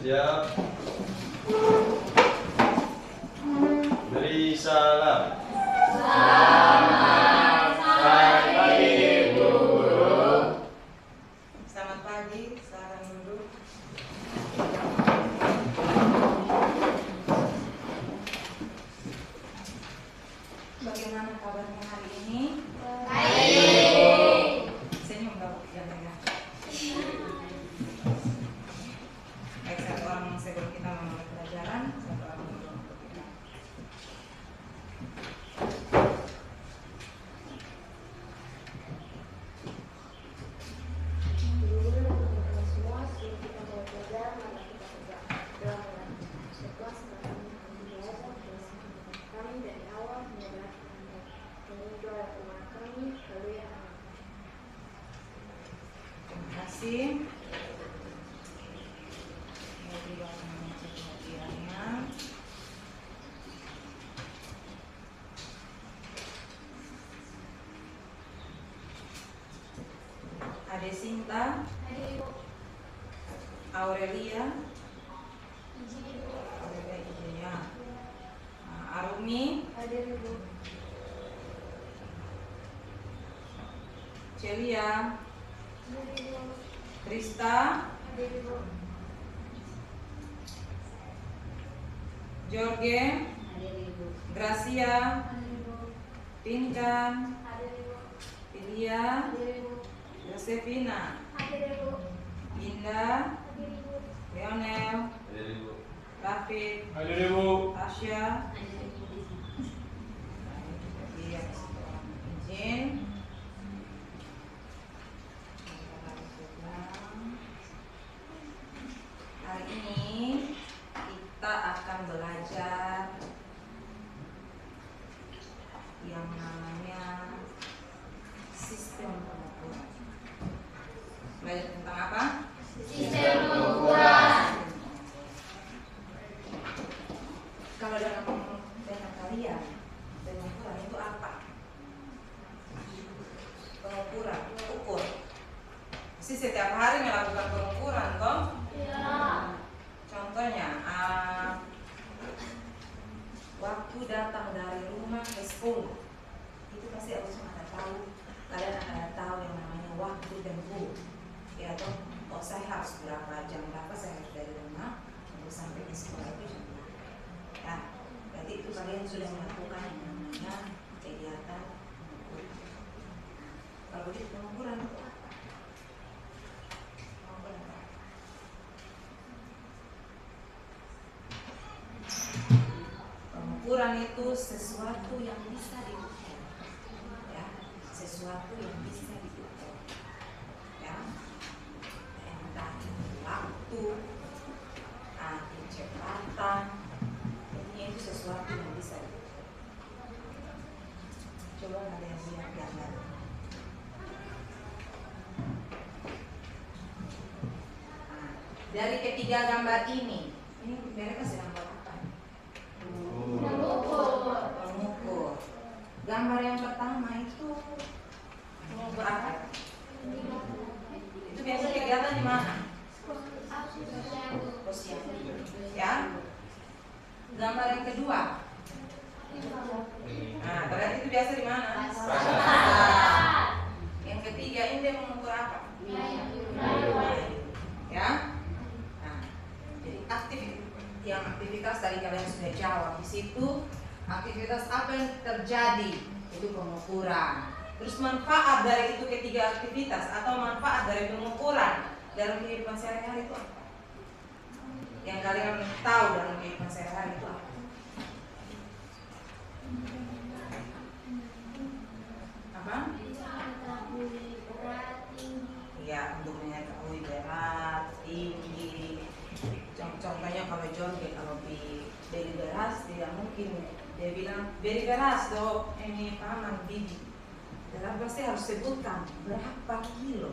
Siap. Beri salam. Selamat pagi, Bu Guru. Selamat pagi, silakan duduk. Bagaimana kabarnya hari ini? Baik. Senyum dong, jangan tegak. Baik, satu orang sebelum kita memulai pelajaran, satu orang dulu untuk kita. Terima kasih. Saya juga akan mengecek perhatiannya. Ade Sinta, Aurelia, Aurelia Ijaya, Arumi, Celia, Krista, Jorge, Gracia, Pinkan, Ilia, Josefina, Indah, Lionel, Rafid, Hadir Ibu. Tasya. Iya, izin. Hari ini kita akan belajar yang namanya sistem pengukuran. Belajar tentang apa? Sistem pengukuran. Kalau dalam kalian, pengukuran itu apa? Pengukuran, ukur. Pasti setiap hari melakukan pengukuran, toh? Contohnya, waktu datang dari rumah ke sekolah, itu pasti harus ada tahu. Kalian ada tahu yang namanya waktu tempuh, ya toh? Oh, saya harus berapa jam berapa saya harus dari rumah untuk sampai ke sekolah itu jam berapa? Ya, berarti itu kalian sudah melakukan yang namanya kegiatan pengukuran. Kalau begitu pengukuran itu apa? Pengukuran apa? Pengukuran itu sesuatu yang bisa diukur, ya, sesuatu yang bisa diukur, ya, entah itu waktu, kecepatan, intinya itu sesuatu yang bisa diukur. Coba kalian lihat gambar. Nah, dari ketiga gambar ini mereka sedang buat apa? Mengukur. Gambar yang pertama itu mengukur apa? Itu biasa kegiatan di mana? Posyandu. Ya. Gambar yang kedua. Nah, kalian itu biasa di mana? Yang ketiga ini dia mengukur apa? Ya. Nah, jadi aktivitas tadi kalian sudah jawab di situ. Aktivitas apa yang terjadi itu pengukuran. Terus manfaat dari itu ketiga aktivitas atau manfaat dari pengukuran dalam kehidupan sehari-hari itu apa? Yang kalian tahu dalam kehidupan sehari-hari itu apa? Apa? Ya, untuk mengetahui berat, tinggi. Contohnya kalau Jorge kalau beli beras tidak mungkin dia bilang beli beras dok, ini paman bibi. Dan pasti harus sebutkan berapa kilo.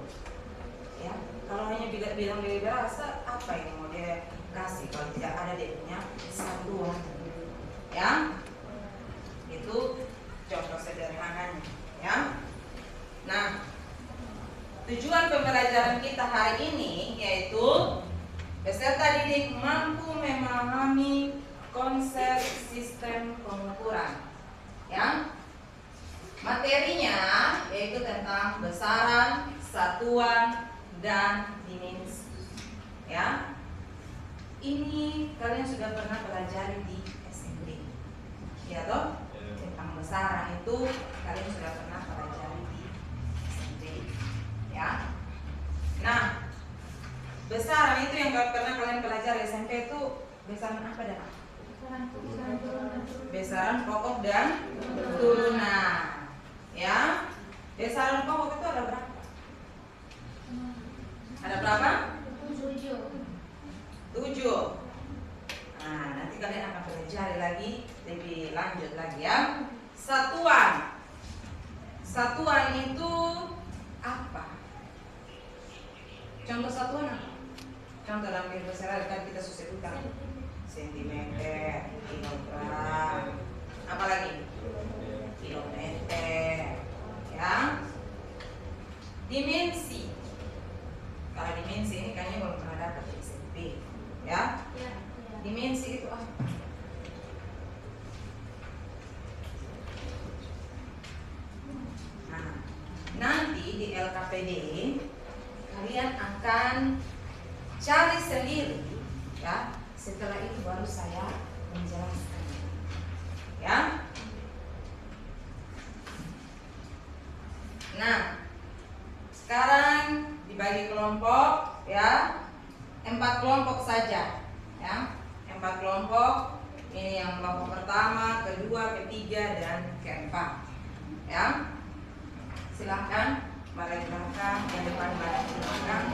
Ya, kalau hanya bilang beli beras, apa yang mau dia kasih kalau tidak ada dia punya satuan. Ya, itu contoh sederhananya. Ya, nah tujuan pembelajaran kita hari ini yaitu Peserta didik mampu memahami konsep sistem pengukuran. Ya, materinya yaitu tentang besaran, satuan, dan dimensi. Ya, ini kalian sudah pernah pelajari di SMP, ya toh? Tentang besaran itu kalian sudah pernah pelajari di SMP, ya. Nah, besaran itu yang pernah kalian pelajari SMP itu besaran apa dan apa? Besaran pokok dan turunan. Ya, besaran pokok itu ada berapa? Ada berapa? 7. Nah, nanti kalian akan pelajari lagi lebih lanjut lagi ya. Satuan. Satuan itu apa? Contoh satuan apa? Contoh dalam kehidupan sehari-hari kita sebutkan sentimeter, kilogram, apa lagi? Kilometer, ya. Dimensi. Kalau dimensi ini kayaknya belum pernah dapat di SMP, ya. Dimensi itu apa? Nah, nanti di LKPD kalian akan cari sendiri, ya. Setelah itu baru saya menjelaskan, ya. Nah, sekarang dibagi kelompok, ya. 4 kelompok saja, ya. 4 kelompok. Ini yang kelompok pertama, kedua, ketiga, dan keempat, ya. Silahkan balik belakang, yang depan balik belakang.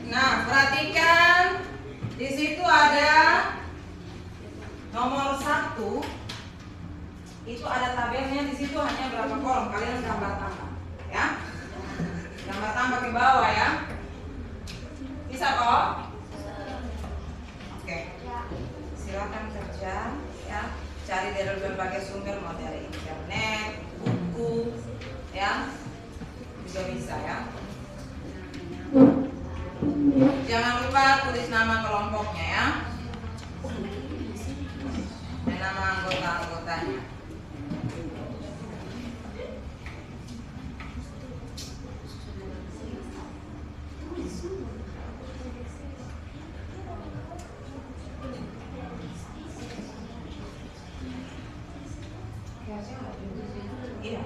Nah, perhatikan di situ ada nomor 1. Itu ada tabelnya, di situ hanya berapa kolom. Kalian gambar tambah, ya. Gambar tambah ke bawah, ya. Bisa kok? Oke. Silakan kerja, ya. Cari dari berbagai sumber, mau dari internet, buku, ya. Juga bisa, ya. Jangan lupa tulis nama kelompoknya, ya. Dan nama anggota-anggotanya. Iya.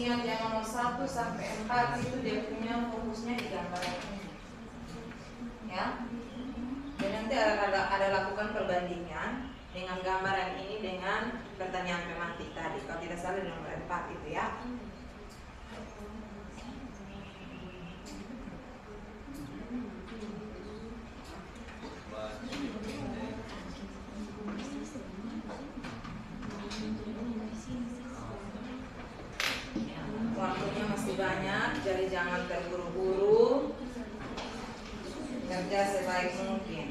Ingat yang nomor 1 sampai 4 itu dia punya fokusnya di gambar ini, ya. Dan nanti ada lakukan perbandingan dengan gambaran ini dengan pertanyaan tematik tadi. Kalau tidak salah di nomor 4 itu ya. Waktunya masih banyak, jadi jangan terburu-buru. Kerja sebaik mungkin.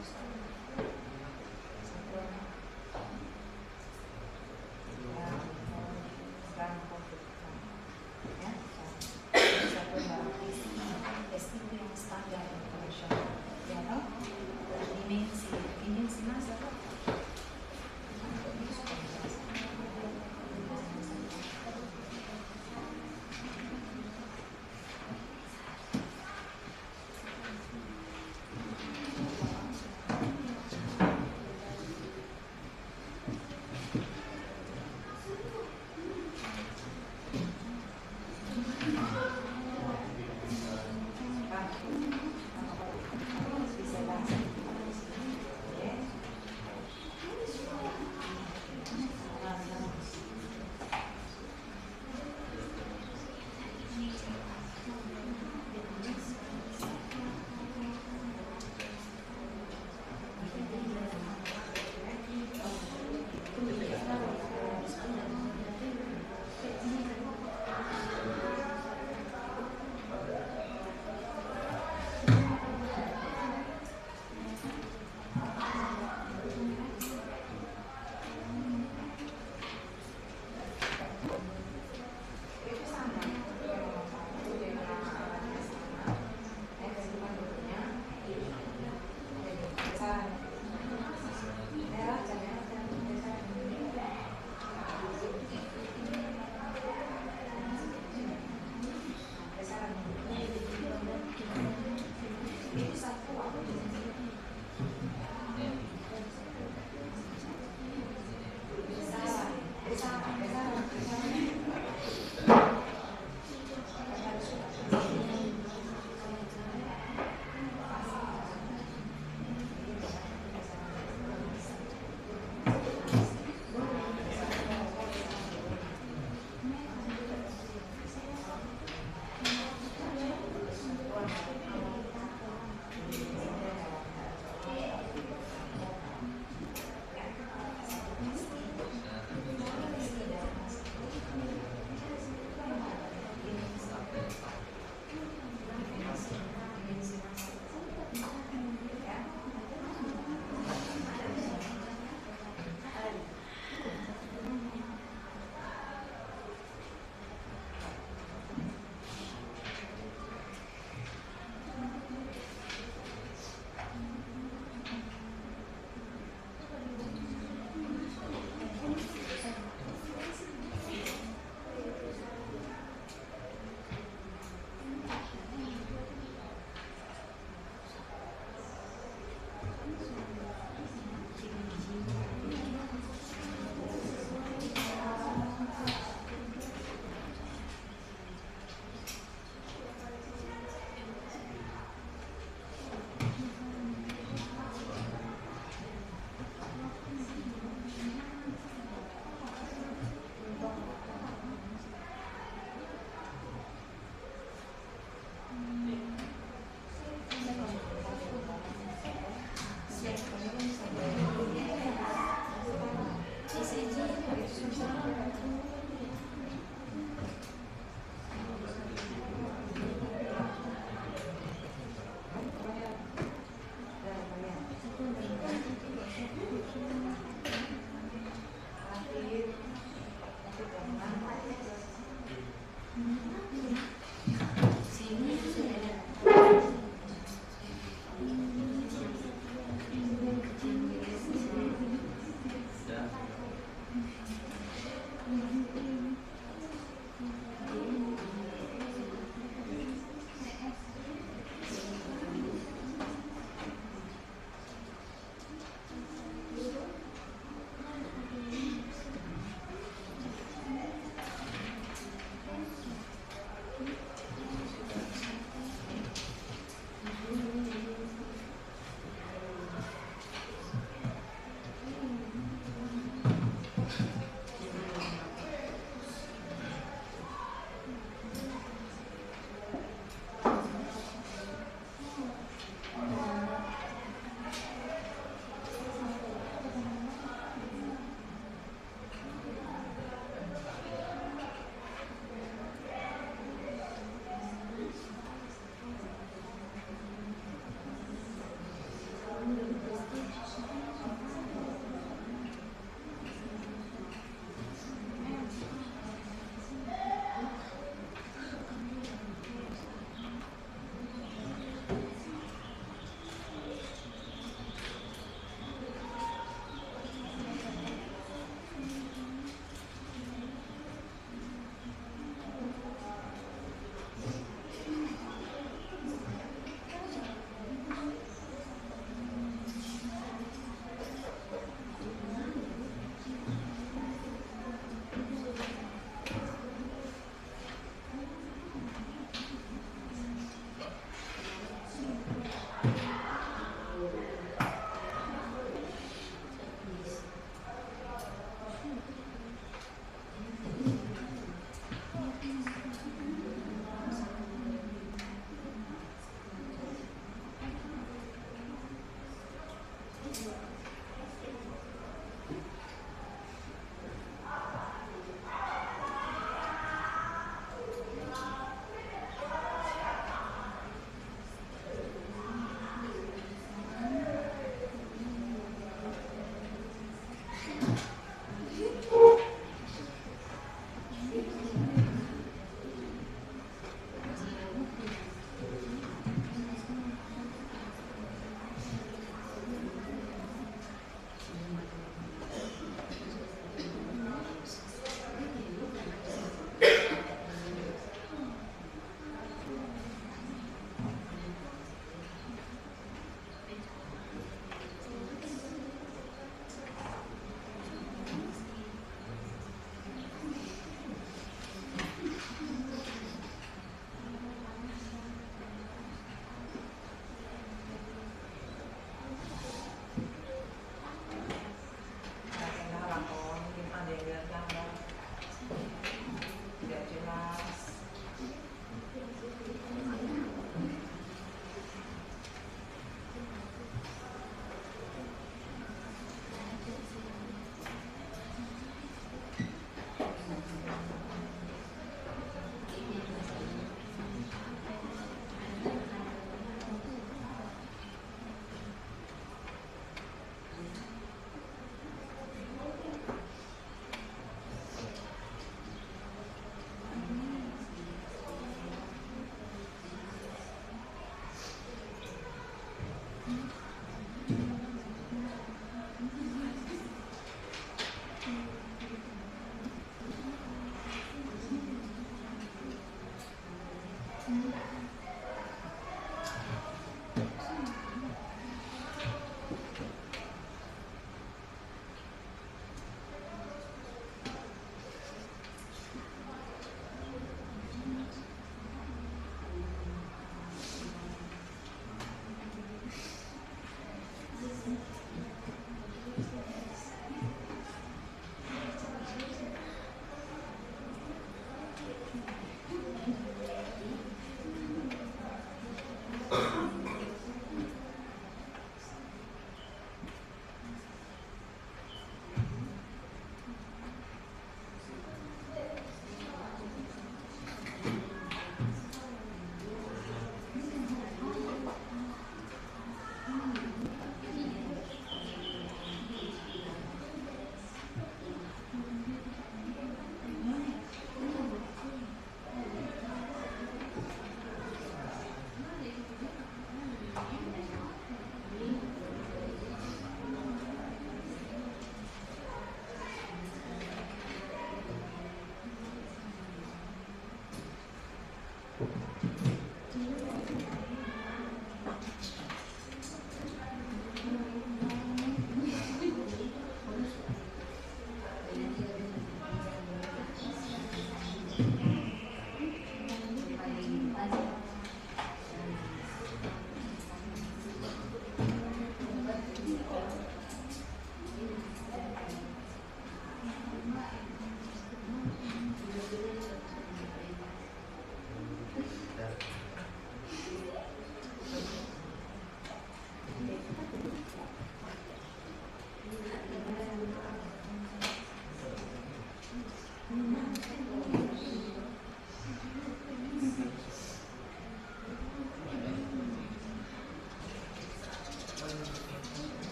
Estilo yang standar internasional, ya toh? Dimensi masa toh?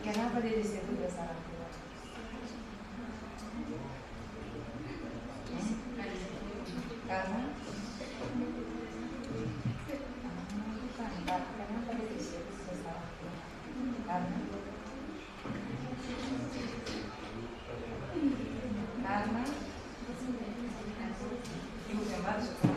Kenapa dia disebut dasar tua? Karena bukan, kenapa dia disebut dasar tua? Karena ibu kembar suka.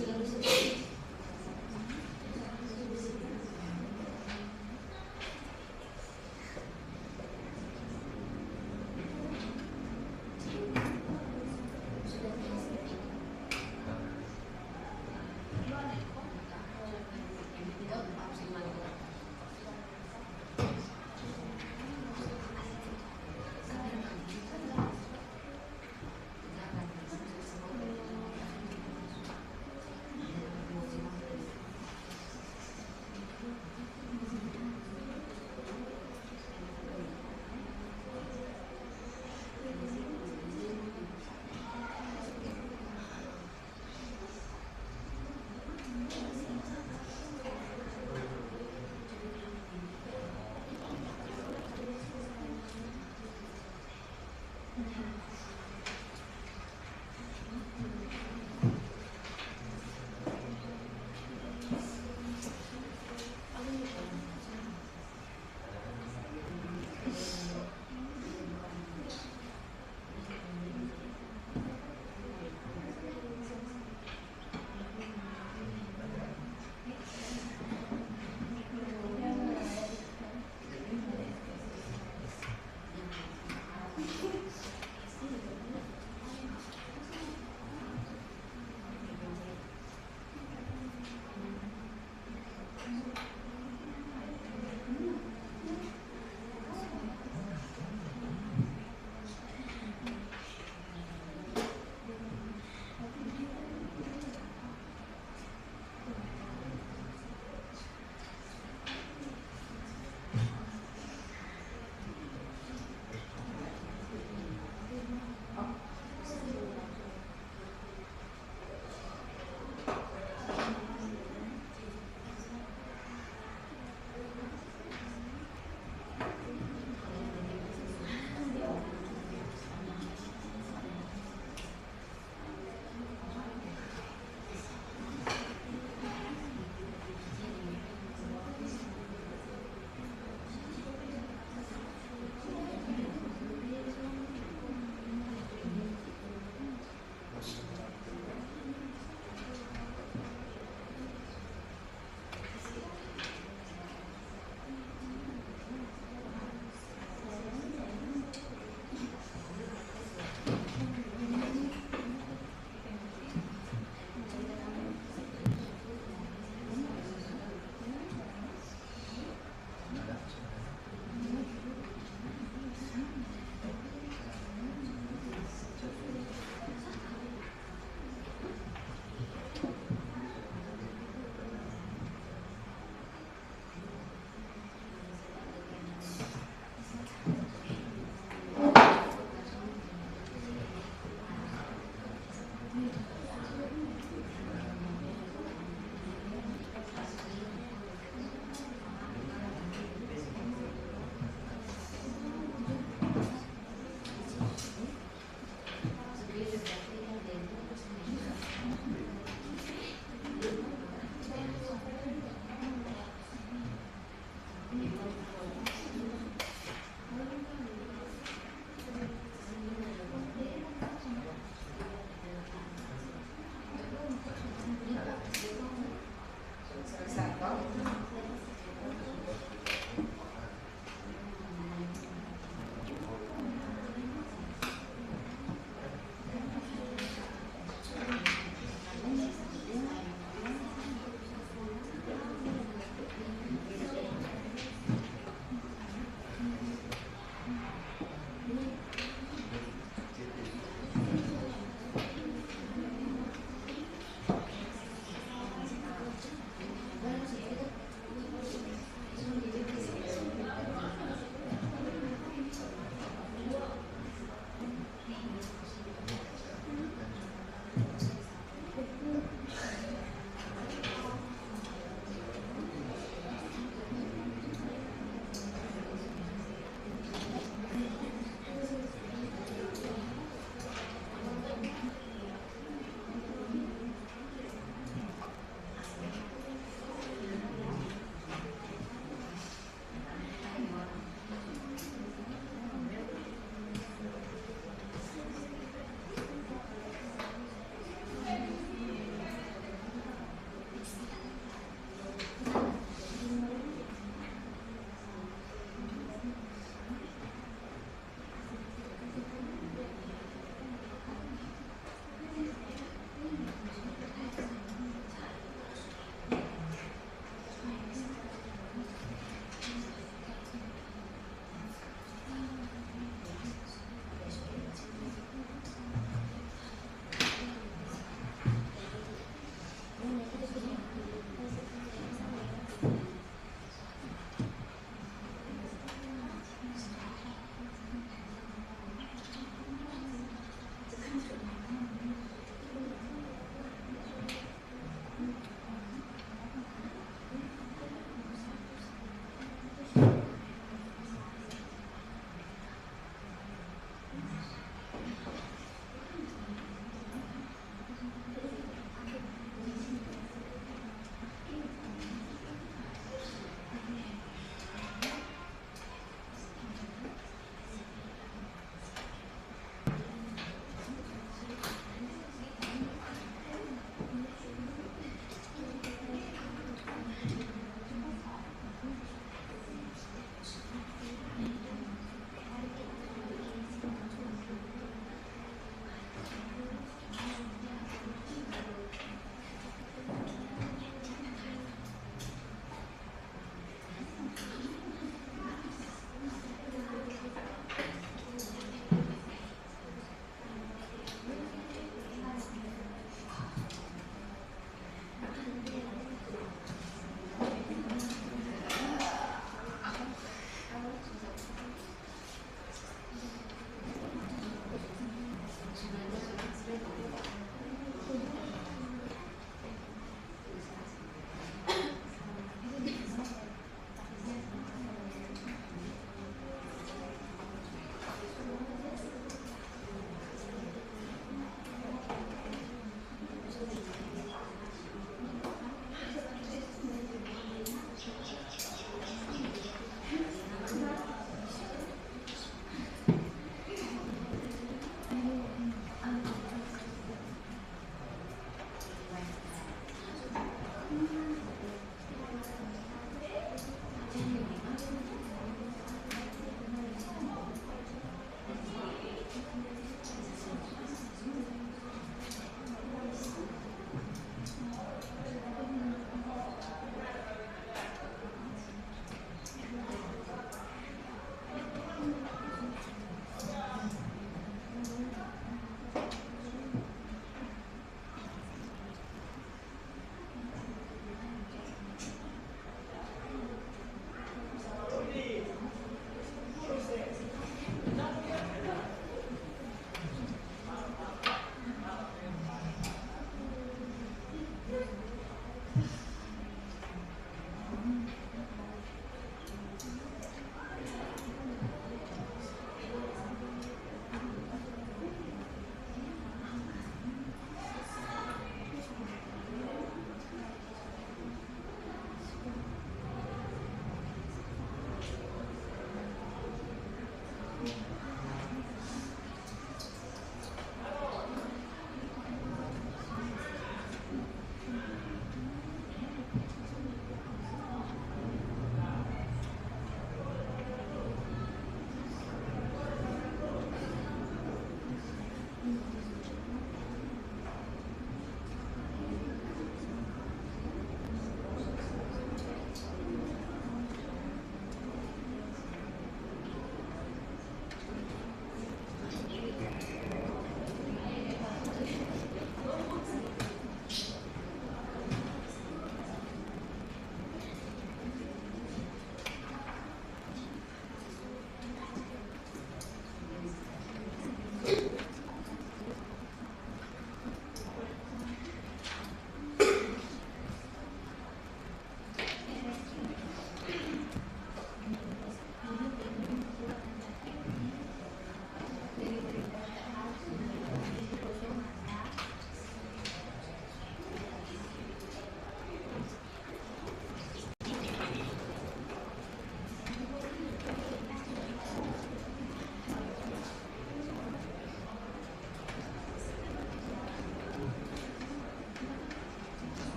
Oke,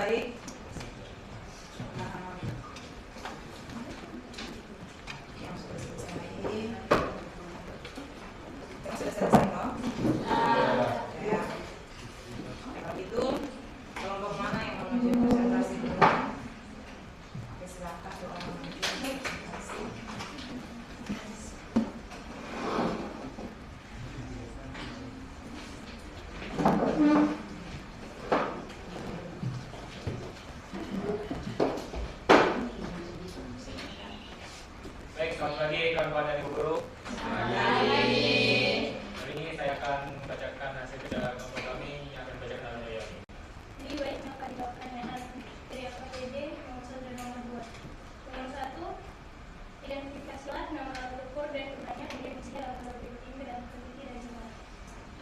baik. Nah, yang sudah selesai ini, yang sudah selesai loh. Ya. Kalau itu kelompok mana yang mau maju presentasi dulu? Oke, silakan orang maju presentasi. Baik, selamat pagi kawan-kawan dan ibu guru. Hari ini saya akan membacakan hasil kerja kelompok kami yang akan dibacakan oleh beliau. Jadi baik maka dijawab pertanyaan dari APBD nomor 1 dan nomor 2. Nomor 1, identifikasilah nama alat ukur dan gunanya definisi alat ukur tinggi dan peneliti dan jumlah.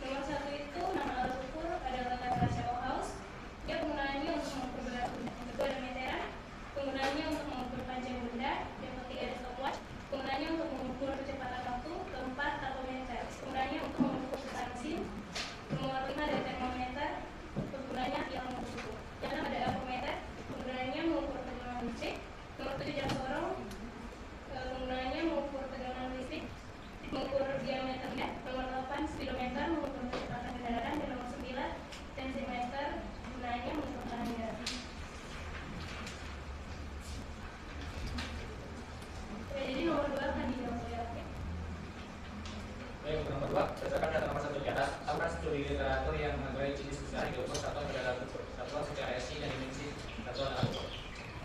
Nomor 1 itu nama alat ukur adalah tata Shallow House. Dia penggunaannya untuk mengukur berat benda. Yang kedua ada meteran, penggunaannya untuk mengukur panjang benda. Yang ketiga ada stopwatch, penggunaannya untuk mengukur kecepatan waktu. Keempat tachometer, penggunaannya untuk mengukur kecepatan mesin. Nomor 5 ada termometer, penggunaannya yang mengukur suhu. Yang keenam ada alkometer, penggunaannya mengukur tegangan listrik. Nomor 7 jam sorong, penggunaannya mengukur tegangan listrik, mengukur diameternya. Nomor 8 speedometer, mengukur kecepatan kendaraan. Dan nomor 9 tensimeter, penggunaannya mengukur tekanan udara. Oke, jadi nomor 2 akan dijawab oleh Oke. Baik, untuk nomor 2, berdasarkan data nomor 1 di atas, apa studi literatur yang mengetahui jenis besar diukur satuan pada alat ukur, satuan secara SI dan dimensi satuan alat ukur.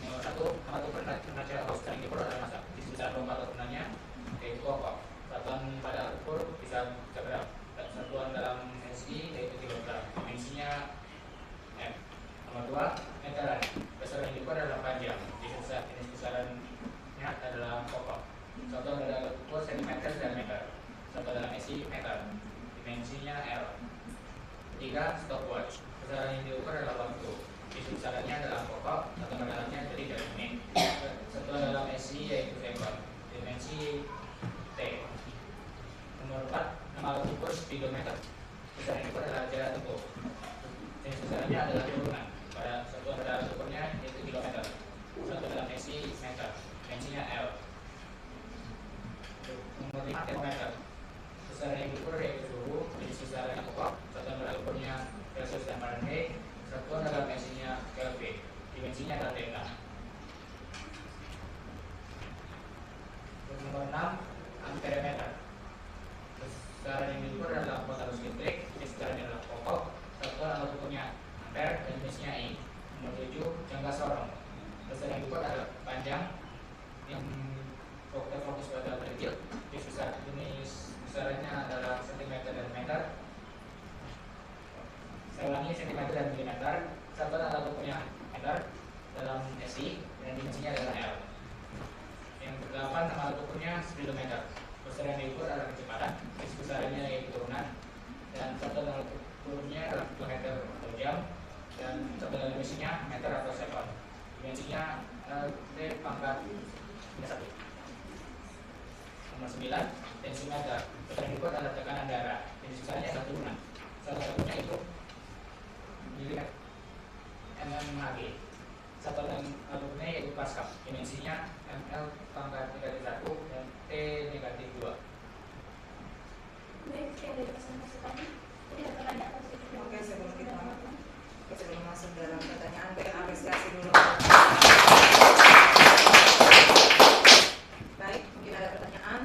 Nomor 1, alat ukur nasional House yang diukur adalah massa, jenis besar lomba atau gunanya yaitu pokok. Satuan pada alat ukur bisa gram, satuan dalam SI yaitu kilogram, dimensinya M. Nomor 2, meteran, besaran yang diukur adalah panjang, jenis besarannya adalah pokok. Satuan pada alat ukur sentimeter dan meter. Satuan dalam SI meter, dimensinya L. 3, stopwatch, besaran yang diukur adalah waktu, jenis besarannya adalah pokok, satuan dalamnya jadi dari menit. Satuan dalam SI yaitu second, dimensi T. Nomor 4, nama alat ukur speedometer, besaran yang diukur adalah jarak tempuh, jenis besarannya adalah turunan. Pada satuan pada alat ukurnya yaitu kilometer. Satuan dalam SI meter, dimensinya L. Nomor 5, termometer, besaran yang diukur yaitu suhu, jenis besarannya pokok, satuan pada ukurnya Celsius dan Fahrenheit, satuan dalam SI-nya Kelvin, dimensinya adalah delta. Nomor 6, amperemeter, besaran yang diukur adalah kuota arus listrik, jenis besarannya adalah pokok, satuan alat ukurnya ampere dan jenisnya I. Nomor 7, jangka sorong, besaran yang diukur adalah panjang yang fokus pada kecil, jenis besarannya adalah cm dan meter. Saya ulangi, cm dan milimeter. Satuan alat ukurnya meter dalam SI dan dimensinya adalah L. Yang ke-8, nama alat ukurnya speedometer, besaran yang diukur adalah kecepatan, jenis besarannya yaitu turunan, dan satuan alat ukurnya adalah kilometer atau jam, dan satuan dimensinya meter atau second, dimensinya T pangkat 1. Nomor 9, tensimeter, besaran yang diukur adalah tekanan darah, jenis besarannya adalah turunan, salah satunya itu milimeter mmHg. Satuan alat ukurnya yaitu Pascal, dimensinya ml pangkat negatif 1 dan T negatif 2. Baik, sekian dari presentasi tadi. Jadi ada pertanyaan positif. Oke, sebelum masuk dalam pertanyaan, kita apresiasi dulu. Baik, mungkin ada pertanyaan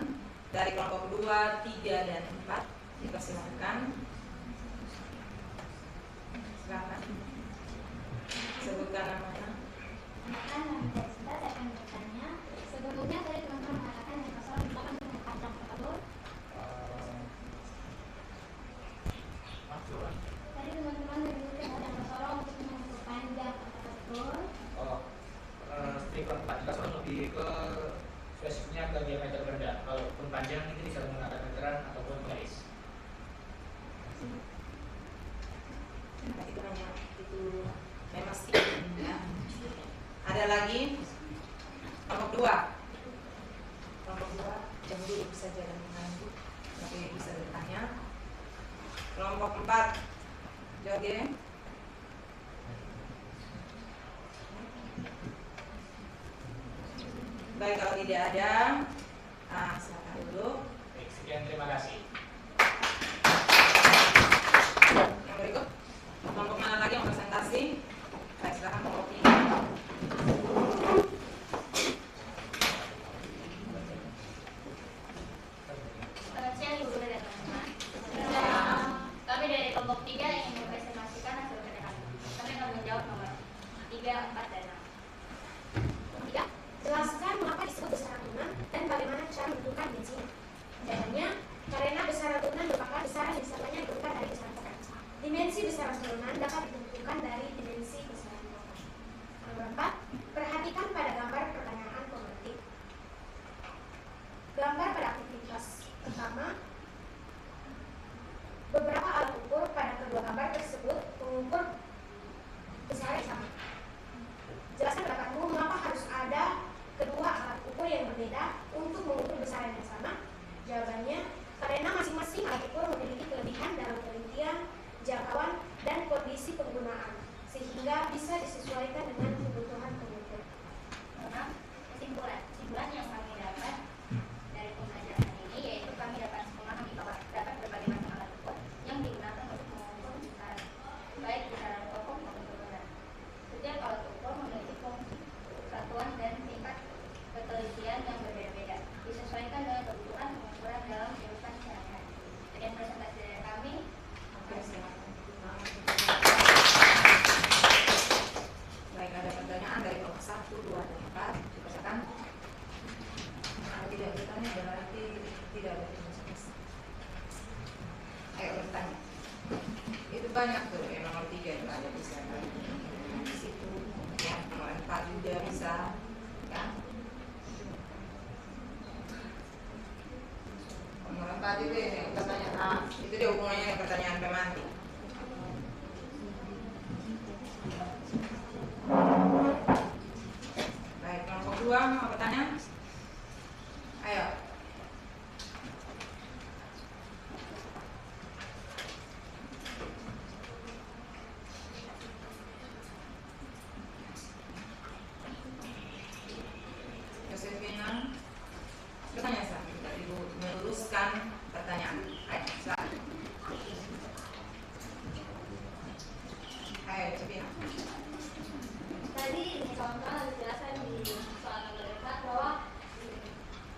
dari kelompok 2, 3, dan 4. Dipersilakan. Silakan. Sebutkan namanya. Kita akan bertanya. Sebelumnya tadi teman-teman mengatakan yang pasal 8 tentang apapun. Tadi teman-teman menyebutkan ada masalah untuk mengukur panjang apapun. Strik 4 kita soal lebih ke spesifiknya ke diameter benda. Kalaupun panjang itu bisa menggunakan meteran ataupun garis. Nah, itu hanya itu memang stick ya. Ada lagi kelompok 2. Kelompok 2 jangan duduk saja dan menunggu, tapi bisa bertanya. Kelompok 4, Jorge. Baik, kalau tidak ada, silakan duduk. Baik, sekian, terima kasih. Yang berikut, kelompok mana lagi yang presentasi? Baik, silakan kelompok 3. Selamat siang Ibu Guru dan teman-teman. Kami dari kelompok 3 ingin mempresentasikan hasil kerja kami. Kami akan menjawab nomor 3, 4, dan 6. 3. Jelaskan mengapa disebut besaran turunan dan bagaimana cara menentukan dimensinya. Jawabannya, karena besaran turunan merupakan besaran yang disatuannya ditentukan dari besaran pokok. Dimensi besaran turunan dapat ditentukan dari dimensi besaran pokok. Nomor 4. Perhatikan pada gambar pertanyaan pemetik. Gambar pada aktivitas pertama. Beberapa alat ukur pada kedua gambar tersebut mengukur besaran yang sama. Jelaskan pendapatmu mengapa harus ada kedua alat ukur yang berbeda untuk mengukur besaran yang sama. Jawabannya, karena masing-masing alat ukur memiliki kelebihan dalam penelitian, jangkauan, dan kondisi penggunaan, sehingga bisa disesuaikan dengan kebutuhan pengukur. 6. Kesimpulan yang kami dapat dari pembelajaran ini yaitu kami dapat memahami bahwa terdapat berbagai macam alat ukur yang digunakan untuk mengukur besaran, baik besaran pokok maupun turunan. Setiap alat ukur memiliki fungsi, satuan, dan tingkat ketelitian yang berbeda-beda, disesuaikan dengan kebutuhan pengukuran dalam kehidupan sehari-hari. Sekian presentasi dari kami. Oke, silakan. Baik, ada pertanyaan dari kelompok 1, 2, dan 4. Dibacakan. Kalau tidak bertanya berarti tidak ada presentasi. Ayo bertanya. Itu banyak tuh, yang nomor 3 itu ada bisa di situ. Ya, nomor 4 juga bisa. Ya. Nomor 4 itu yang pertanyaan itu dia hubungannya dengan pertanyaan pemantik. Baik, kelompok 2 mau bertanya? Ayo. Josefina, bertanya saya, tidak Ibu meluruskan pertanyaan. Ayo, silakan. Ayo, Josefina. Tadi kawan-kawan ada jelasan di soal nomor 4 bahwa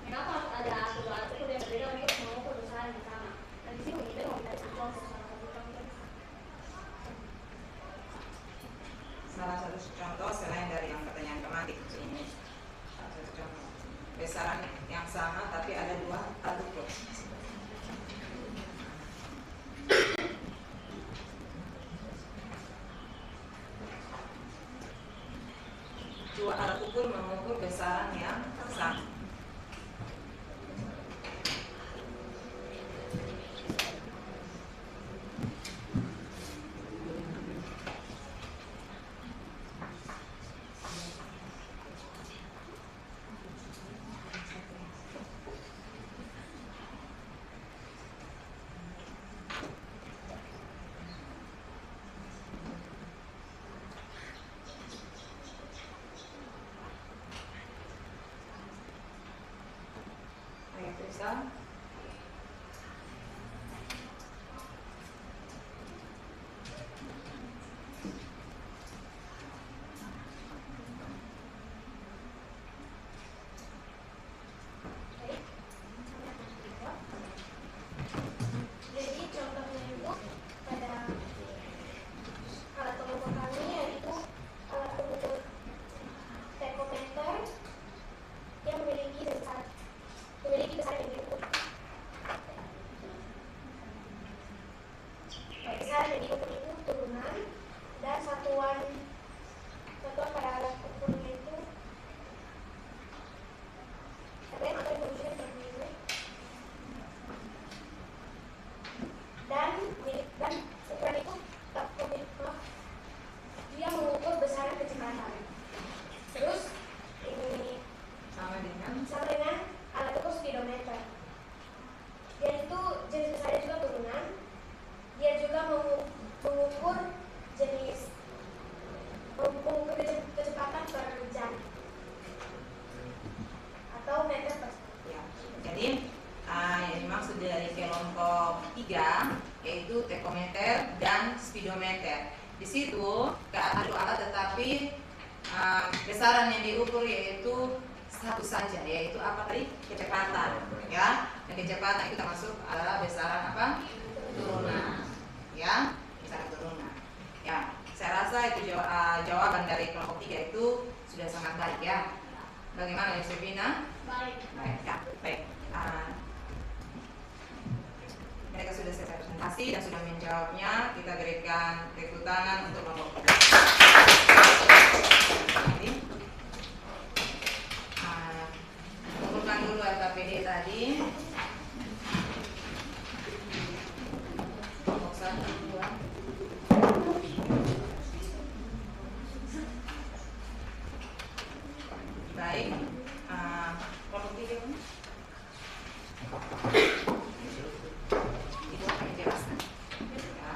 kenapa harus ada kedua alat ukur yang berbeda untuk mengukur besaran yang sama. Dan di sini kita mau kita contoh salah satu contoh. Salah satu contoh selain dari yang pertanyaan tematik ini. Salah satu contoh. Besaran yang sama tapi ada dua alat ukur. Dua alat ukur mengukur besaran yang sama. 3, yaitu tachometer dan speedometer. Di situ ada dua alat, tetapi besaran yang diukur yaitu satu saja, yaitu apa tadi? Kecepatan, ya. Dan kecepatan itu termasuk adalah besaran apa? Turunan, ya, besaran turunan. Ya, saya rasa itu jawaban dari kelompok 3 itu sudah sangat baik, ya. Bagaimana Yosefina? Baik. Baik, ya, baik. Mereka sudah selesai presentasi dan sudah menjawabnya. Kita berikan tepuk tangan untuk kelompok 3. Kumpulkan dulu LKPD tadi. Kelompok 1, 2. Baik. Kelompok 3 ini. Ibu akan menjelaskan. Ya.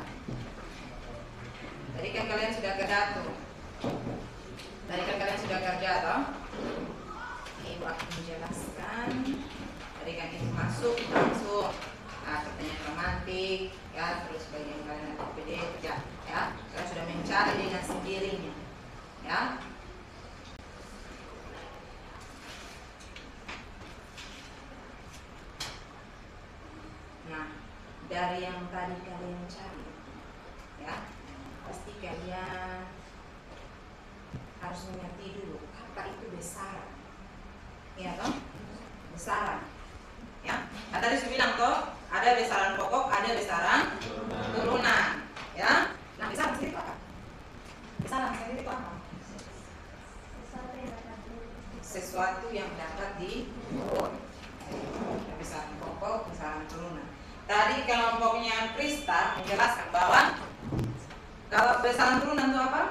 Tadi kan kalian sudah kerja tuh. Ibu akan menjelaskan. Tadi kan itu masuk langsung pertanyaan romantik, ya, terus bagian kalian LKPD kerja, ya. Kalian sudah mencari dengan sendirinya, ya. Nah, dari yang tadi kalian cari, ya, pasti kalian harus mengerti dulu apa itu besaran, ya toh? Besaran, ya. Nah, tadi saya bilang toh, ada besaran pokok, ada besaran turunan, ya. Nah, besaran sendiri itu apa? Besaran sendiri itu apa? Sesuatu yang dapat diukur. Besaran pokok, besaran turunan. Tadi kelompoknya Krista menjelaskan bahwa kalau besaran turunan itu apa?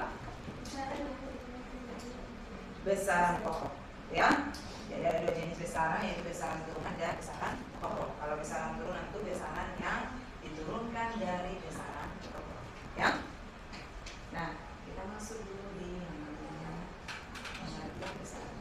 Besaran pokok, ya. Jadi ada dua jenis besaran, yaitu besaran turunan dan besaran pokok. Kalau besaran turunan itu besaran yang diturunkan dari besaran pokok, ya. Nah, kita masuk dulu di yang namanya pengertian besaran.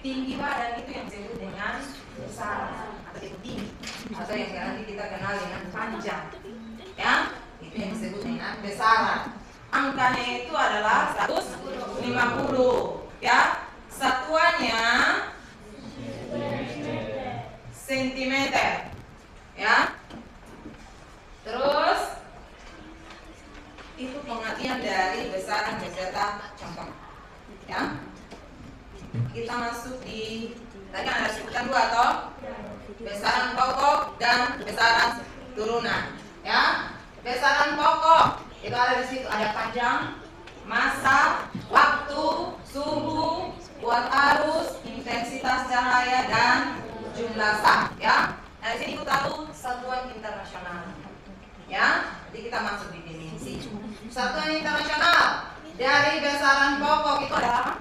Tinggi badan itu yang disebut dengan besaran atau tinggi, atau yang nanti kita kenal dengan panjang. Ya, itu yang disebut dengan besaran. Angkanya itu adalah 150. Ya, satuannya sentimeter. Ya. Terus itu pengertian dari besaran beserta contoh. Ya. Kita masuk di tadi kan ada sebutan dua toh, besaran pokok dan besaran turunan. Ya, besaran pokok itu ada di situ, ada panjang, masa, waktu, suhu, kuat arus, intensitas cahaya dan jumlah sak. Ya, nah di sini kita tahu satuan internasional. Ya, jadi kita masuk di dimensi. Satuan internasional dari besaran pokok itu adalah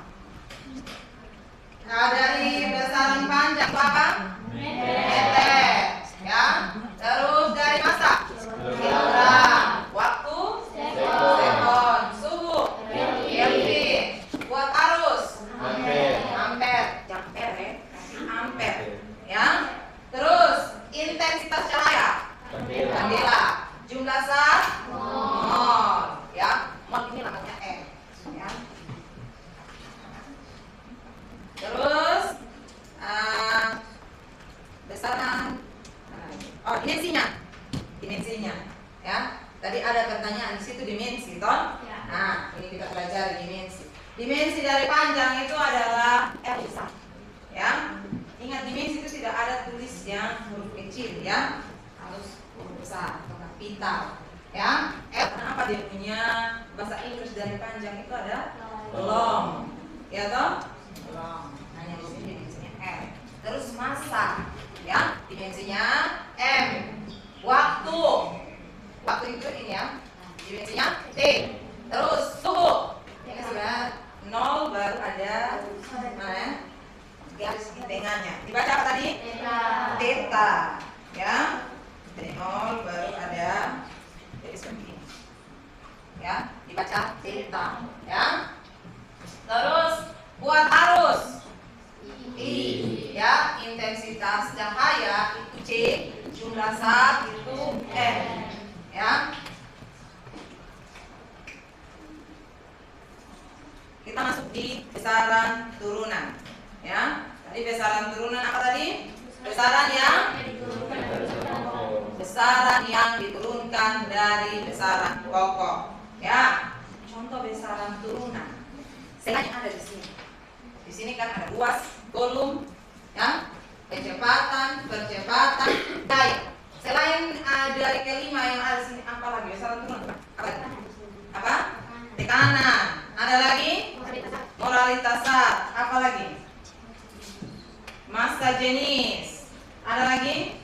dari besaran panjang apa? Meter. Ya. Terus dari masa? Kilogram. Waktu? Sekon. Suhu? Kelvin. Kuat arus? Ampere. Ampere ya. Ampere. Ya. Terus intensitas cahaya? Kandela. Jumlah zat? Mol. Ya. Mol ini namanya M. Ya. Terus besaran dimensinya ya. Tadi ada pertanyaan di situ dimensi toh. Ya. Nah, ini kita pelajari dimensi. Dimensi dari panjang itu adalah R besar. Ya. Ingat dimensi itu tidak ada tulis yang huruf kecil ya. Harus huruf besar atau kapital. Ya. Kenapa dia punya bahasa Inggris dari panjang itu ada long. Ya toh? Long. Hanya di sini dimensinya M. Terus masa, ya, dimensinya M. Waktu itu ini ya, dimensinya T. Terus suhu, ini sudah 0 baru ada mana? Garis di tengahnya. Dibaca apa tadi? Theta. Ya, dari 0 baru ada garis begini. Ya, dibaca theta. Ya. Terus buat arus I, ya, intensitas cahaya itu C, jumlah zat itu M, ya. Kita masuk di besaran turunan, ya. Tadi besaran turunan apa tadi? Besaran yang diturunkan dari besaran pokok, ya. Contoh besaran turunan, selanya ada di sini. Di sini kan ada ruas, volume, ya, percepatan, daya. Selain dari kelima yang ada di sini, apa lagi besaran turunan? Apa? Tekanan. Ada lagi? Moralitas zat. Apa lagi? Massa jenis. Ada lagi?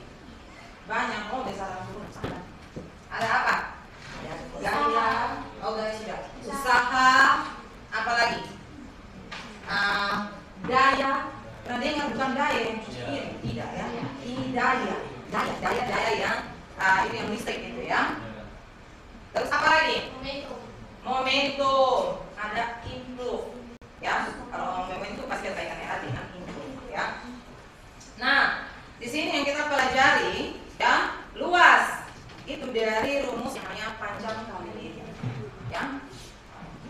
Banyak. Oh, besaran turunan. Ada apa? Gaya. Oh, gaya sudah. Usaha. Apa lagi? Daya. Pernah dengar bukan daya yang ini? Tidak ya. Ini daya yang itu yang listrik itu ya. Terus apa lagi? Momentum. Ada improve ya. Kalau momentum pasti kaitannya dengan improve ya. Nah, di sini yang kita pelajari ya, luas itu dari rumus yang namanya panjang kali lebar ya.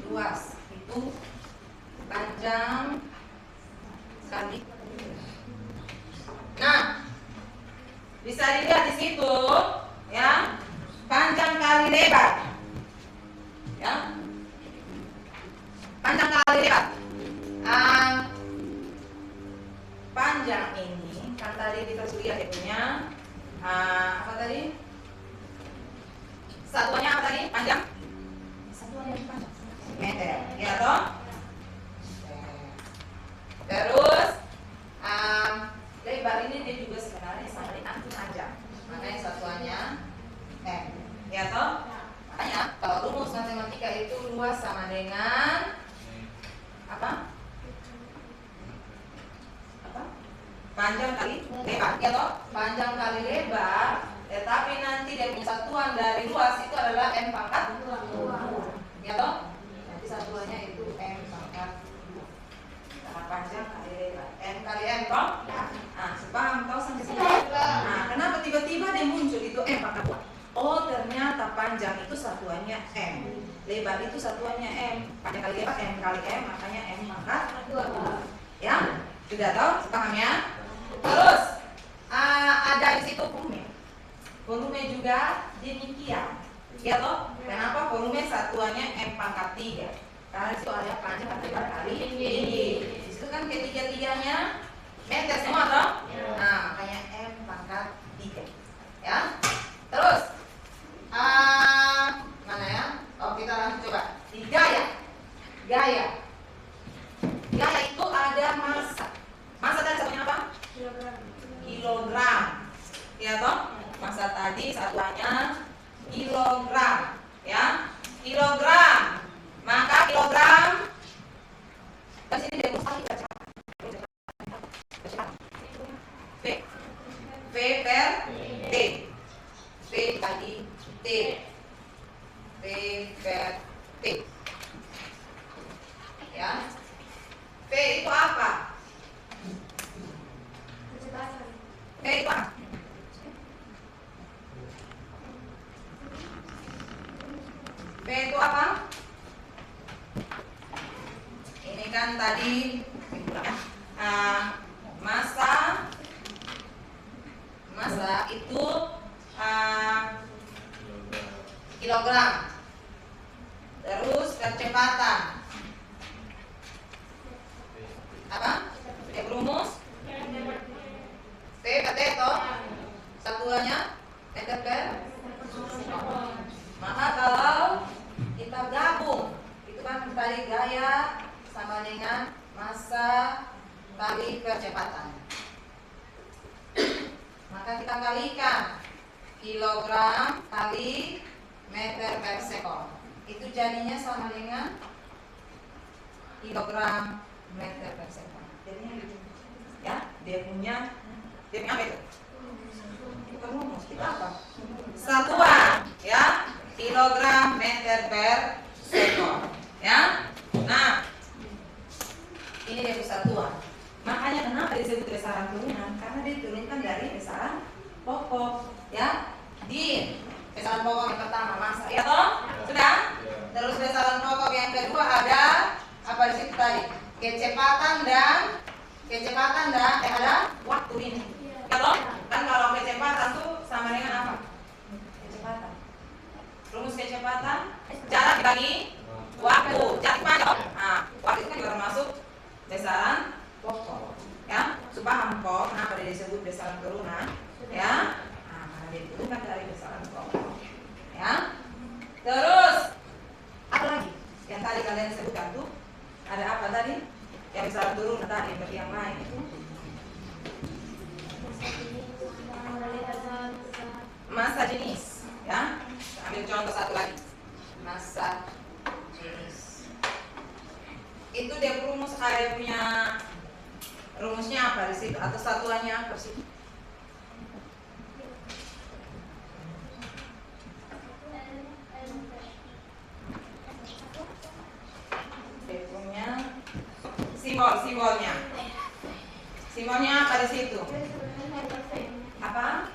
Luas itu panjang kali. Nah, bisa dilihat di situ ya, panjang kali lebar. Ya. Panjang kali lebar. Panjang ini kan tadi kita sudah lihat ya punya apa tadi? Satuannya apa tadi? Panjang? Satuannya panjang. Meter. Ya toh? Terus lebar ini dia juga sebenarnya sama dengan panjang. Makanya satuannya M. Ya toh? Makanya kalau rumus matematika itu luas sama dengan apa? Panjang kali lebar. Ya toh? Panjang kali lebar. Tetapi nanti dia punya satuan dari luas itu adalah M pangkat 2. Ya toh? Nanti satuannya itu M pangkat 2. Karena panjang kali lebar. lebar itu satuannya M. Panjang kali lebar M kali M, makanya M pangkat 2. Ya, sudah tahu? Paham ya? Terus ada di situ volume. Volume juga demikian. Ya toh? Kenapa volume satuannya M pangkat 3? Karena itu ada panjang lebar kali tinggi. Di situ kan ketiga-tiganya meter semua toh? Nah, makanya M pangkat 3. Ya. Terus mana ya? Oh, kita langsung coba. Di gaya. Gaya itu ada massa. Massa tadi satunya apa? Kilogram. Ya toh? Massa tadi satuannya kilogram. Ya. Kilogram. Maka kilogram di sini dia mustahil baca. V per T. V kali T. V per T. Ya. V itu apa? V itu apa? V itu apa? Ini kan tadi massa itu kilogram. Terus kecepatan apa? Rumus T per T toh satuannya meter per. Maka kalau kita gabung itu kan tadi gaya sama dengan massa kali kecepatan. Maka kita kalikan kilogram kali meter per sekon. Itu jadinya sama dengan kilogram meter per sekon. Jadinya gitu. Ya, dia punya apa itu? Bukan rumus, kita apa? Satuan, ya. Kilogram meter per sekon. Ya. Nah, ini dia satuan. Makanya kenapa disebut besaran turunan? Karena dia diturunkan dari besaran pokok, ya. Di besaran pokok yang pertama massa, ya toh? Sudah? Terus besaran pokok yang kedua ada apa di situ tadi? Kecepatan dan ada waktu ini. Ya toh? Kan kalau kecepatan tuh sama dengan apa? Kecepatan. Rumus kecepatan jarak dibagi waktu. Jarak panjang. Nah, waktu itu kan juga termasuk besaran pokok. Ya, supaya pokok kenapa dia disebut besaran turunan? Ya. Nah, karena dia diturunkan dari besaran pokok. Ya. Terus apa lagi? Yang tadi kalian sebutkan tuh ada apa tadi? Yang besaran turunan tadi bagi yang lain itu massa jenis, ya. Ambil contoh satu lagi. Massa jenis. Itu dia rumus ada punya rumusnya apa di situ atau satuannya apa sih? Dia punya simbolnya apa di situ? Apa?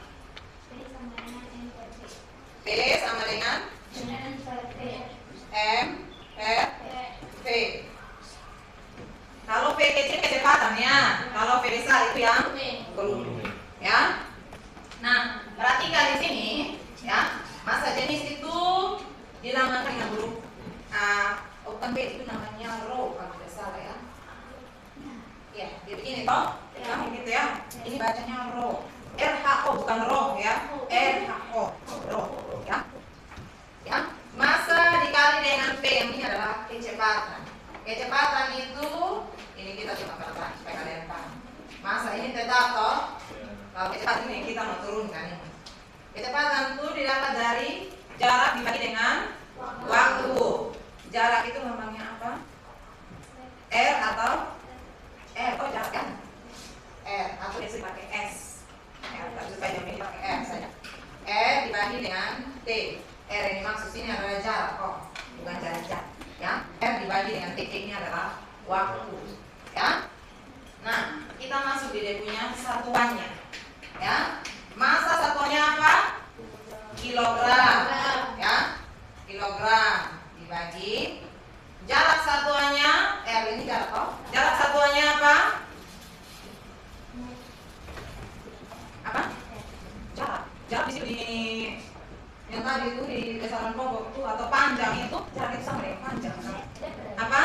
P sama dengan M per V. Kalau V kecil kecepatannya, kalau V besar itu yang volume, ya. Nah, perhatikan di sini, ya. Massa jenis itu dinamakan dengan huruf bukan V, itu namanya rho kalau tidak salah, ya. Ya, jadi begini toh, ya, gitu ya. Ini bacanya rho. RHO bukan roh, ya. RHO, roh, ya. Ya, massa dikali dengan P yang ini adalah kecepatan. Kecepatan itu ini kita coba katakan supaya kalian paham. Massa ini tetap toh. Kalau kecepatan ini kita mau turunkan ini. Kecepatan itu didapat dari jarak dibagi dengan waktu. Jarak itu lambangnya apa? R atau R, oh jarak kan? R, aku biasa pakai S. R, supaya ini pakai R saja. R dibagi dengan T. R ini maksud sini adalah jarak, oh, bukan jarak. Ya, R dibagi dengan T ini adalah waktu. Ya. Nah, kita masuk di dia punya satuannya. Ya. Massa satuannya apa? Kilogram. Ya. Kilogram dibagi Jarak satuannya apa? Apa? Jarak di situ di yang tadi itu di besaran pokok itu atau panjang itu jarak itu sama dengan panjang. Apa?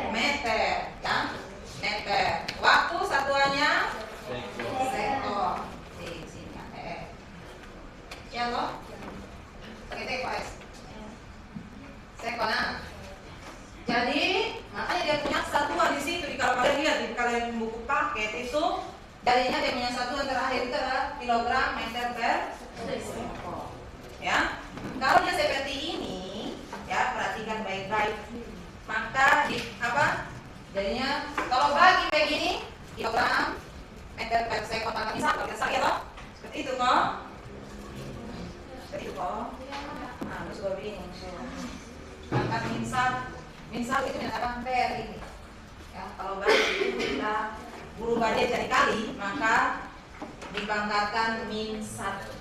Meter, ya? Meter. Waktu satuannya sekon. Di sini ya loh. Pakai TPS. Sekon. Jadi makanya dia punya satuan di situ. Kalau kalian lihat di kalian buku paket itu jadinya dia punya satuan terakhir itu adalah kilogram meter per sekon. Ya, kalau dia seperti ini, ya perhatikan baik-baik. Maka di apa? Jadinya kalau bagi begini kilogram meter per sekon maka misal kita sakit loh. Seperti itu kok. Seperti itu kok. Nah, terus gue bingung. Maka misal itu menyatakan per ini. Ya, kalau bagi itu kita berubah dia jadi kali, maka dipangkatkan min 1.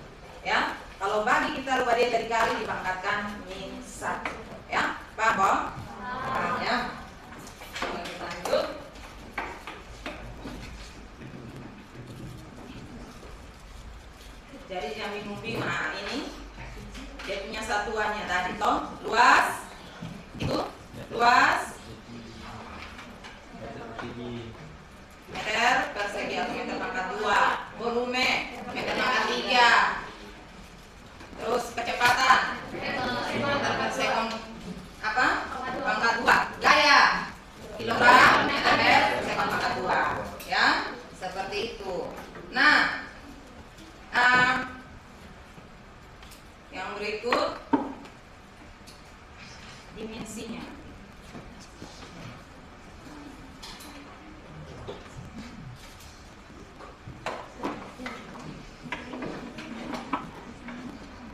Ya. Kalau bagi kita rubah dia jadi kali dipangkatkan min 1. Ya, paham kok? Paham ya? Kita lanjut. Jadi yang bingung nah ini dia punya satuannya tadi toh luas itu luas meter persegi atau meter pangkat 2, volume meter pangkat 3. Terus kecepatan meter per sekon apa? Pangkat 2. Gaya kilogram meter per sekon pangkat 2. Ya, seperti itu. Nah, yang berikut dimensinya.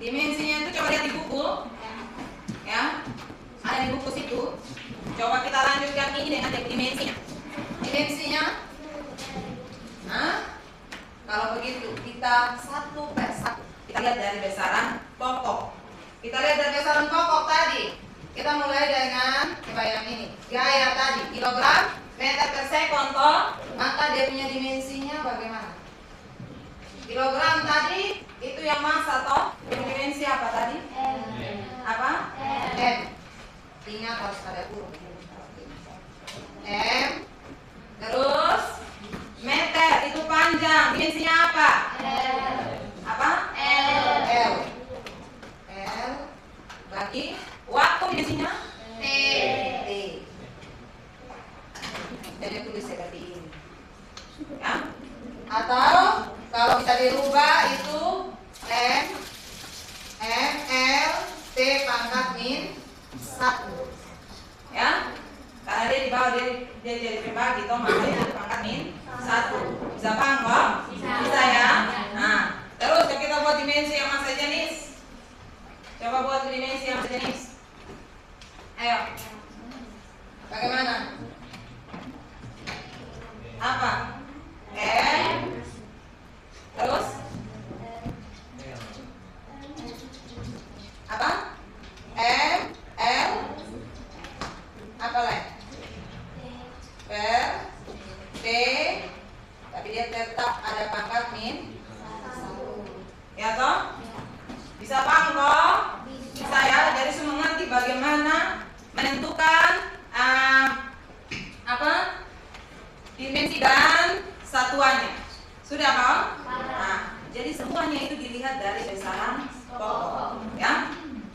Dimensinya itu coba lihat di buku, ya, ada di buku situ. Coba kita lanjutkan ini dengan dimensinya. Dimensinya, kalau begitu kita 1/1. Kita lihat dari besaran pokok. Kita lihat dari besaran pokok tadi. Kita mulai dengan coba yang ini. Gaya tadi kilogram meter per sekon toh, maka dia punya dimensinya bagaimana? Kilogram tadi itu yang massa toh, yang dimensi apa tadi? Apa? M. Ingat harus ada huruf. M. Terus meter itu panjang, dimensinya apa? Apa? L. Bagi waktu dimensinya T. Jadi tulis seperti ini. Ya. Atau kalau bisa dirubah itu M L T pangkat min 1. Ya. Karena dia di bawah dia jadi pembagi toh makanya pangkat min 1. Bisa paham kok? Bisa ya? Nah, terus kita buat dimensi yang massa jenis. Coba buat dimensi yang massa jenis. Ayo. Bagaimana? Apa? M. Terus? Apa? M L apa lagi? Per T, tapi dia tetap ada pangkat min 1. Ya toh? Bisa paham kok? Bisa ya? Jadi semua mengerti bagaimana menentukan apa? Dimensi dan satuannya. Sudah kok? Nah, jadi semuanya itu dilihat dari besaran pokok, ya.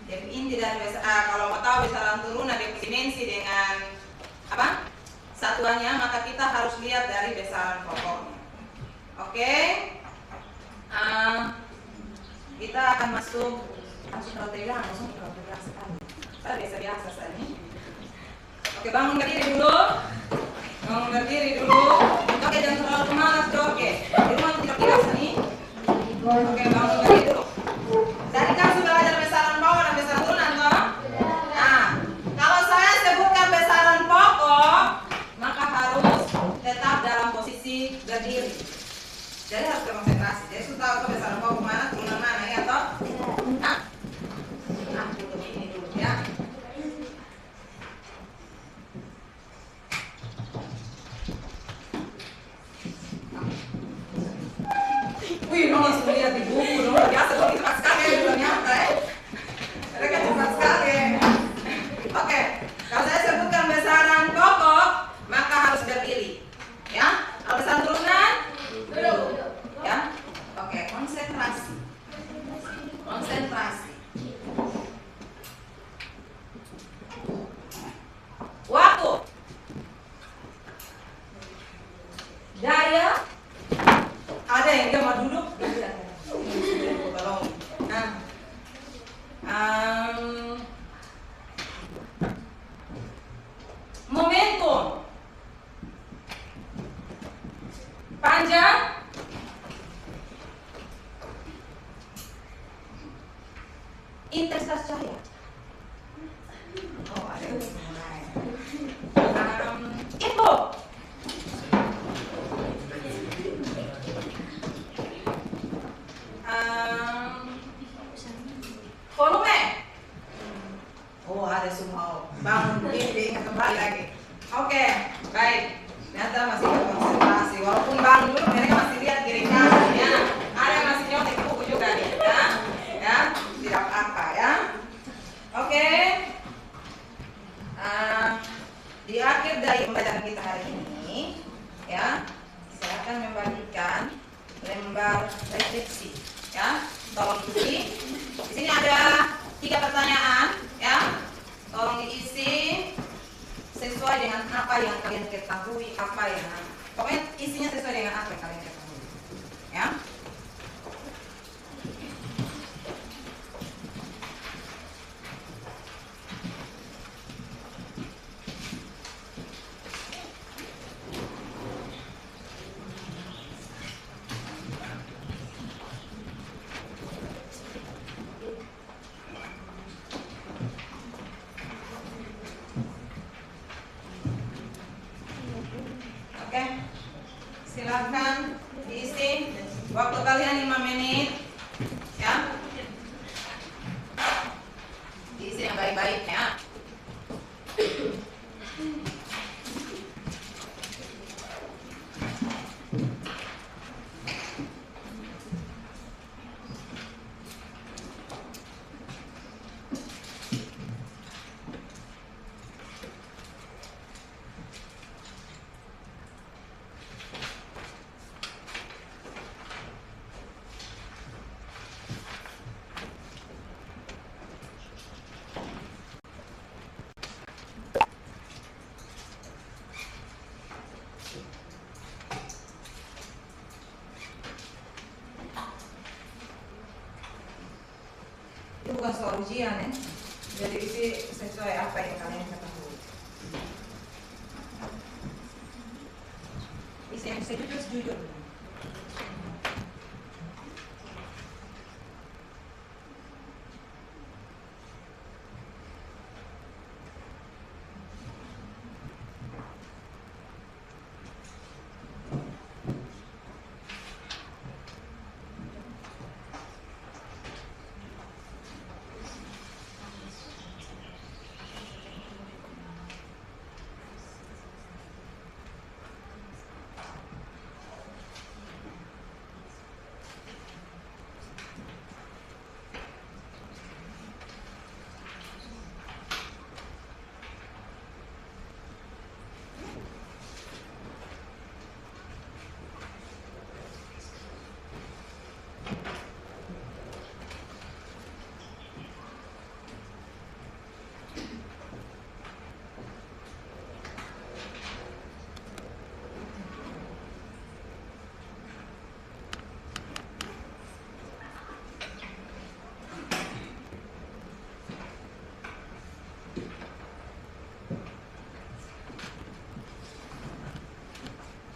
Jadi inti dari kalau mau tahu besaran turunan dari dimensi dengan apa? Satuannya, maka kita harus lihat dari besaran pokoknya. Oke? Kita akan masuk kalau tidak langsung sekali. Kita biasa-biasa saja. Oke, bangun berdiri dulu. Bangun berdiri dulu. Oke, jangan terlalu malas, oke. Di rumah tidak biasa nih. Oke, bangun berdiri dulu. Tadi kan sudah belajar besaran pokok dan besaran turunan toh? Nah, kalau saya sebutkan besaran pokok, maka harus tetap dalam posisi berdiri. Jadi harus berkonsentrasi. Jadi sudah tahu ke besaran pokok mana, turunan mana ya toh? Nah, tutup ini dulu ya. yang dia mau duduk, tolong. Nah, momentum panjang intensitas cahaya. Oh, ada itu. Volume. Oh, ada semua. Bangun dinding kembali lagi. Oke, baik. Ternyata masih konsentrasi. Walaupun bangun dulu, mereka masih lihat kiri kanan ya. Ada yang masih nyotek buku juga nih ya. Ya, tidak apa ya. Oke. Di akhir dari pembelajaran kita hari ini, ya, saya akan membagikan lembar refleksi. Ya, tolong isi. Di sini ada 3 pertanyaan, ya. Tolong diisi sesuai dengan apa yang kalian ketahui, pokoknya isinya sesuai dengan apa yang kalian ketahui, ya. Oke, silakan diisi. Waktu kalian 5 menit, ya. Diisi yang baik-baik ya. Itu bukan soal ujian ya. Jadi isi sesuai apa yang kalian ketahui. Isi yang sejujur.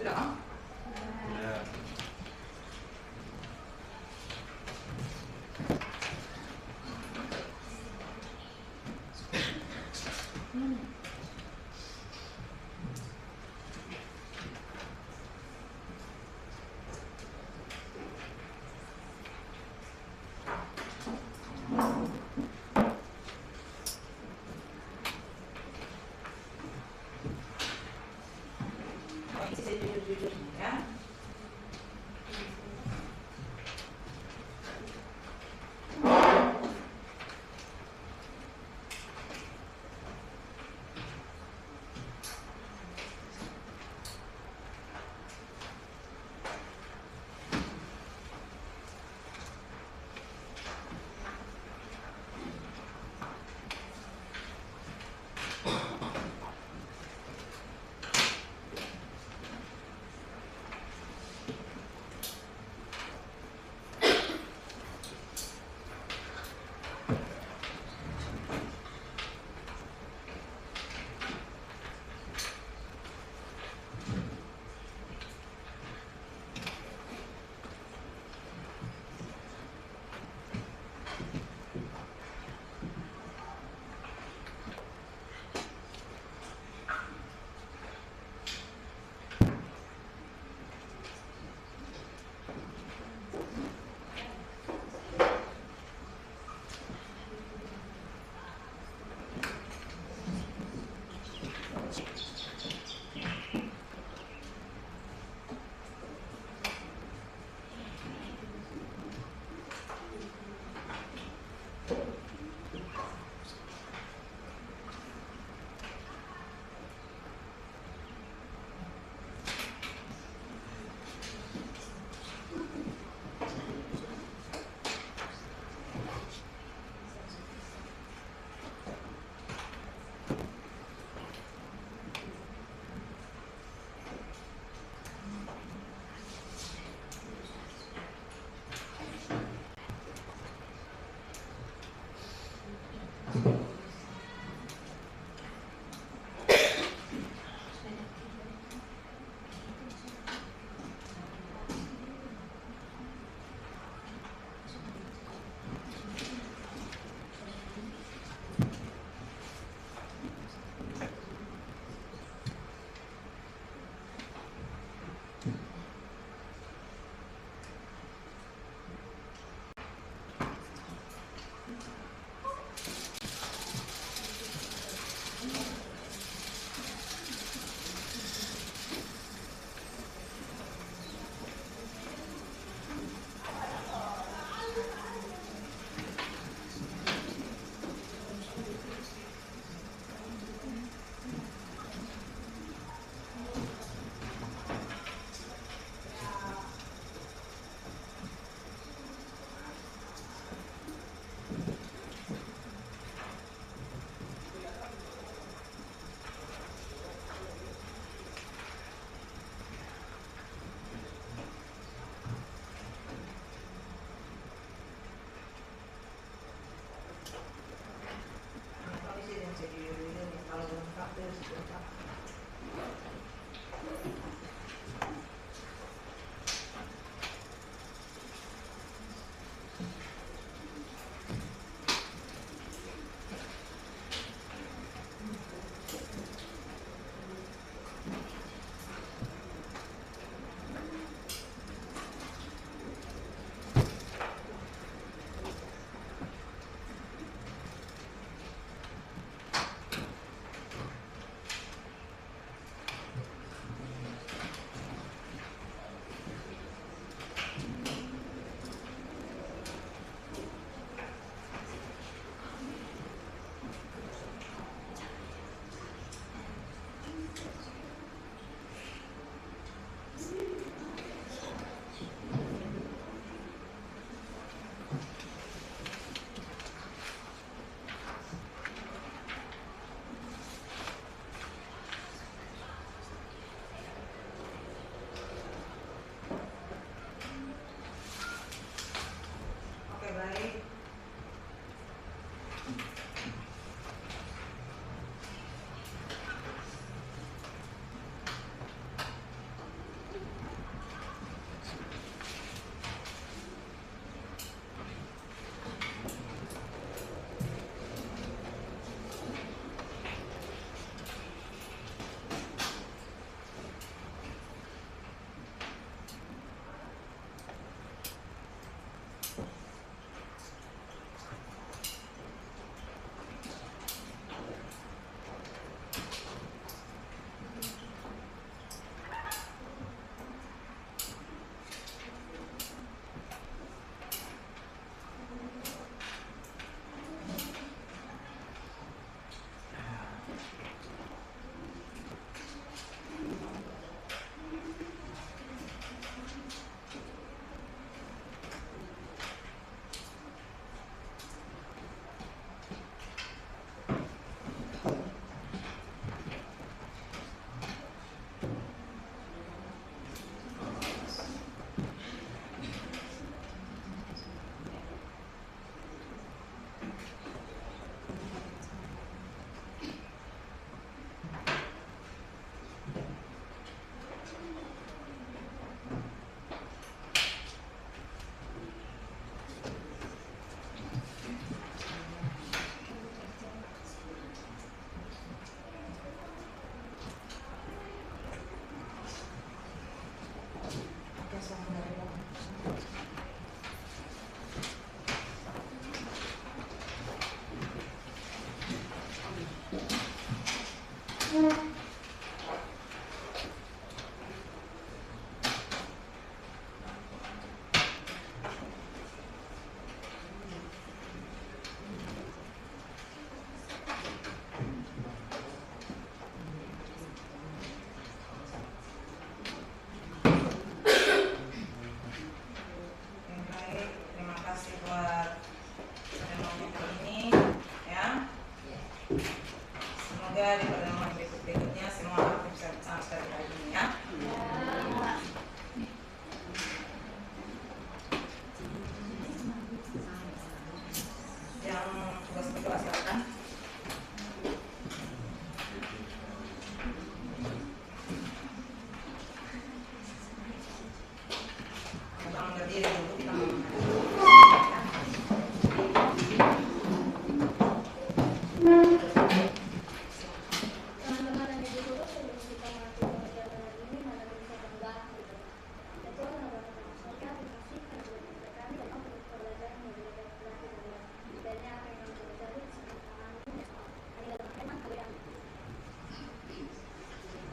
Sudah kan? Ya. Isi sejujur-jujurnya ya.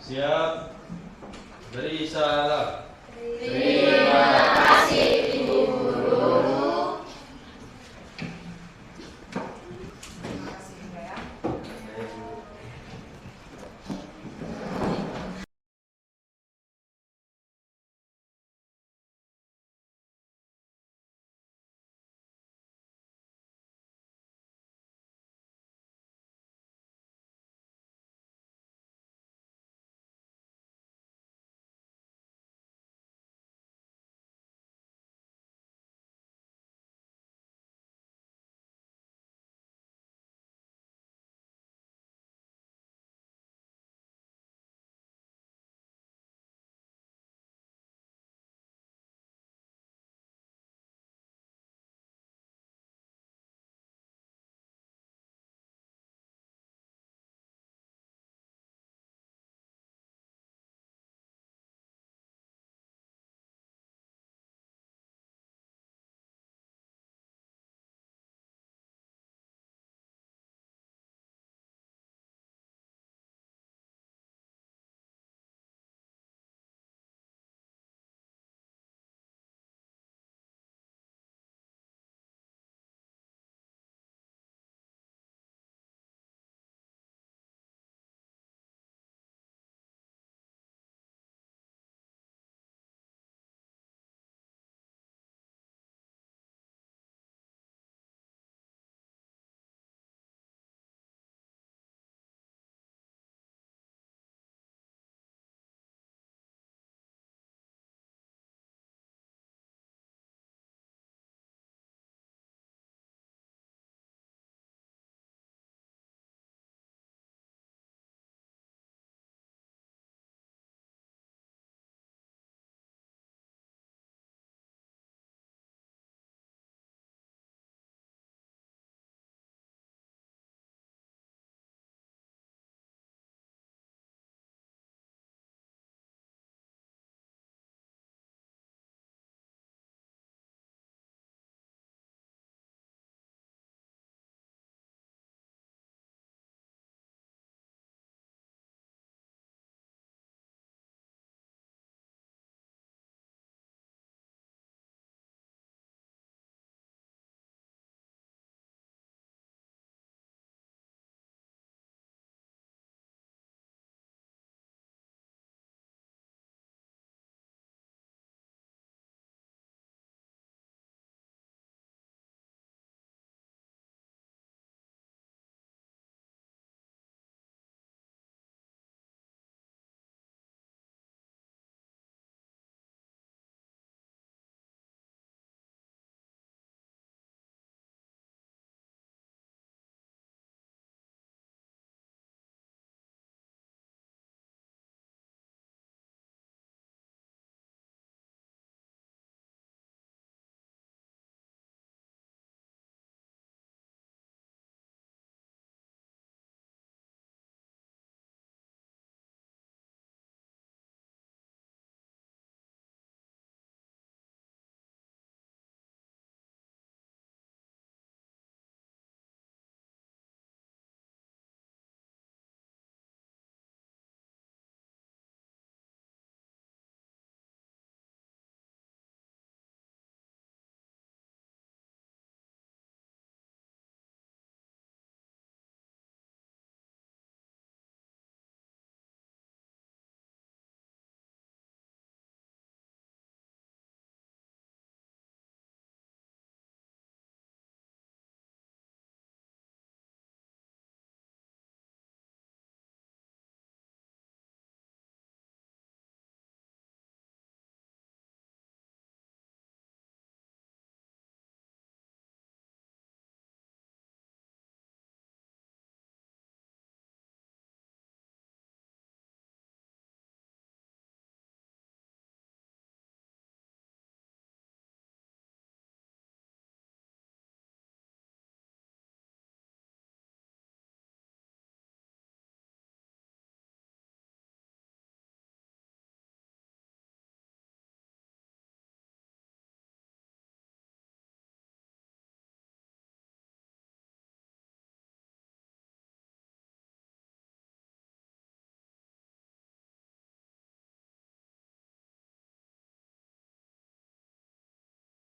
Siap. Beri salam. Beri